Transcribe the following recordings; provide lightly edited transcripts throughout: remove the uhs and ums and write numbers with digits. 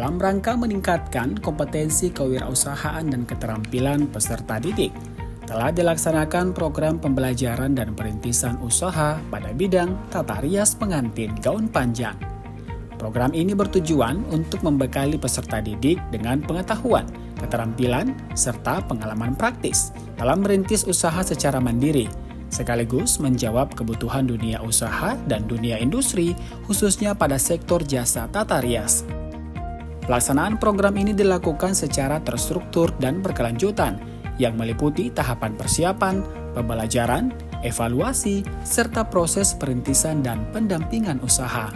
dalam rangka meningkatkan kompetensi kewirausahaan dan keterampilan peserta didik. Telah dilaksanakan program pembelajaran dan perintisan usaha pada bidang tata rias pengantin gaun panjang. Program ini bertujuan untuk membekali peserta didik dengan pengetahuan, keterampilan, serta pengalaman praktis dalam merintis usaha secara mandiri, sekaligus menjawab kebutuhan dunia usaha dan dunia industri, khususnya pada sektor jasa tata rias. Pelaksanaan program ini dilakukan secara terstruktur dan berkelanjutan, yang meliputi tahapan persiapan, pembelajaran, evaluasi, serta proses perintisan dan pendampingan usaha.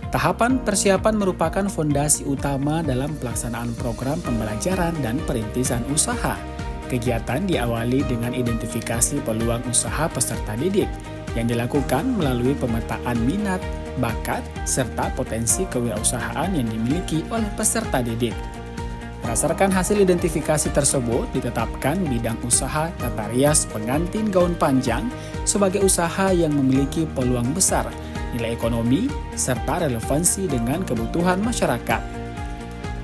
Tahapan persiapan merupakan fondasi utama dalam pelaksanaan program pembelajaran dan perintisan usaha. Kegiatan diawali dengan identifikasi peluang usaha peserta didik yang dilakukan melalui pemetaan minat, bakat, serta potensi kewirausahaan yang dimiliki oleh peserta didik. Berdasarkan hasil identifikasi tersebut, ditetapkan bidang usaha tata rias pengantin gaun panjang sebagai usaha yang memiliki peluang besar, nilai ekonomi, serta relevansi dengan kebutuhan masyarakat.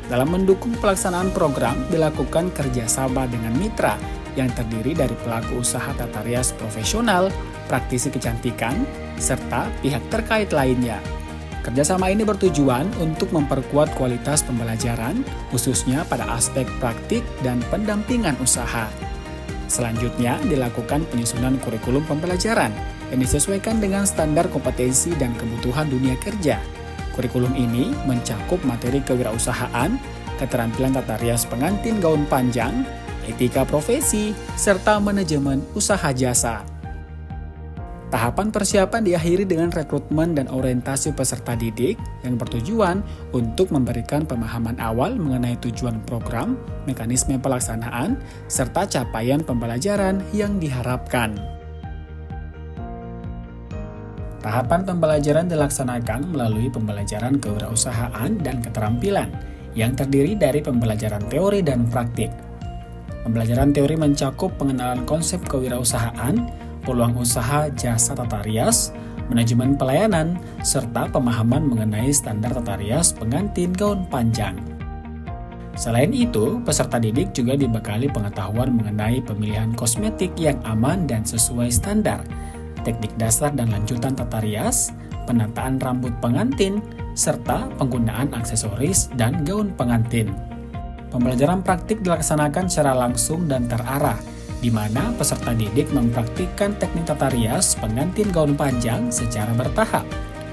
Dalam mendukung pelaksanaan program, dilakukan kerjasama dengan mitra yang terdiri dari pelaku usaha tata rias profesional, praktisi kecantikan, serta pihak terkait lainnya. Kerjasama ini bertujuan untuk memperkuat kualitas pembelajaran, khususnya pada aspek praktik dan pendampingan usaha. Selanjutnya, dilakukan penyusunan kurikulum pembelajaran yang disesuaikan dengan standar kompetensi dan kebutuhan dunia kerja. Kurikulum ini mencakup materi kewirausahaan, keterampilan tata rias pengantin gaun panjang, etika profesi, serta manajemen usaha jasa. Tahapan persiapan diakhiri dengan rekrutmen dan orientasi peserta didik yang bertujuan untuk memberikan pemahaman awal mengenai tujuan program, mekanisme pelaksanaan, serta capaian pembelajaran yang diharapkan. Tahapan pembelajaran dilaksanakan melalui pembelajaran kewirausahaan dan keterampilan yang terdiri dari pembelajaran teori dan praktik. Pembelajaran teori mencakup pengenalan konsep kewirausahaan, peluang usaha jasa tata rias, manajemen pelayanan, serta pemahaman mengenai standar tata rias pengantin gaun panjang. Selain itu, peserta didik juga dibekali pengetahuan mengenai pemilihan kosmetik yang aman dan sesuai standar, teknik dasar dan lanjutan tata rias, penataan rambut pengantin, serta penggunaan aksesoris dan gaun pengantin. Pembelajaran praktik dilaksanakan secara langsung dan terarah, di mana peserta didik mempraktikkan teknik tata rias pengantin gaun panjang secara bertahap,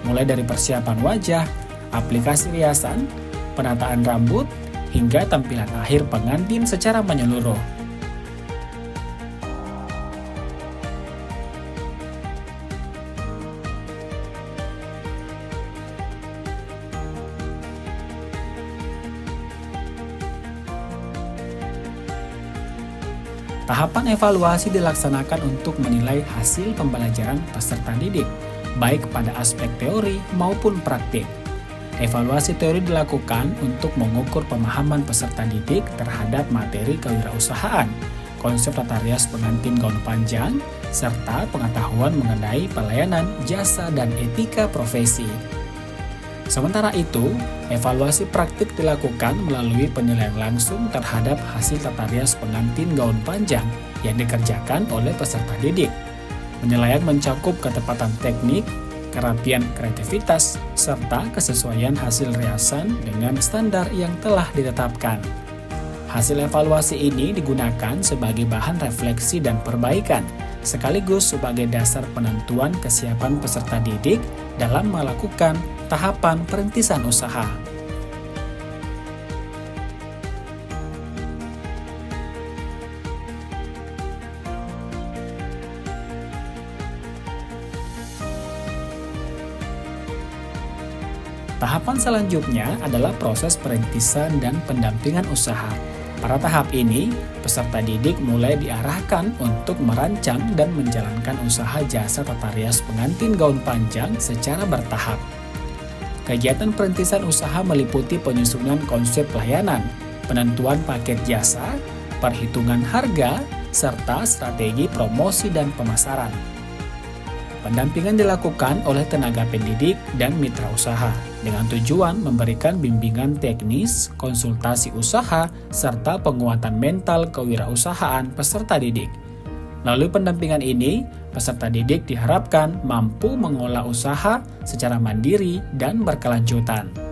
mulai dari persiapan wajah, aplikasi riasan, penataan rambut, hingga tampilan akhir pengantin secara menyeluruh. Tahapan evaluasi dilaksanakan untuk menilai hasil pembelajaran peserta didik, baik pada aspek teori maupun praktik. Evaluasi teori dilakukan untuk mengukur pemahaman peserta didik terhadap materi kewirausahaan, konsep tata rias pengantin gaun panjang, serta pengetahuan mengenai pelayanan, jasa, dan etika profesi. Sementara itu, evaluasi praktik dilakukan melalui penilaian langsung terhadap hasil tata rias pengantin gaun panjang yang dikerjakan oleh peserta didik. Penilaian mencakup ketepatan teknik, kerapian kreativitas, serta kesesuaian hasil riasan dengan standar yang telah ditetapkan. Hasil evaluasi ini digunakan sebagai bahan refleksi dan perbaikan, sekaligus sebagai dasar penentuan kesiapan peserta didik dalam melakukan tahapan perintisan usaha. Tahapan selanjutnya adalah proses perintisan dan pendampingan usaha. Pada tahap ini, peserta didik mulai diarahkan untuk merancang dan menjalankan usaha jasa tata rias pengantin gaun panjang secara bertahap. Kegiatan perintisan usaha meliputi penyusunan konsep layanan, penentuan paket jasa, perhitungan harga, serta strategi promosi dan pemasaran. Pendampingan dilakukan oleh tenaga pendidik dan mitra usaha dengan tujuan memberikan bimbingan teknis, konsultasi usaha, serta penguatan mental kewirausahaan peserta didik. Melalui pendampingan ini, peserta didik diharapkan mampu mengolah usaha secara mandiri dan berkelanjutan.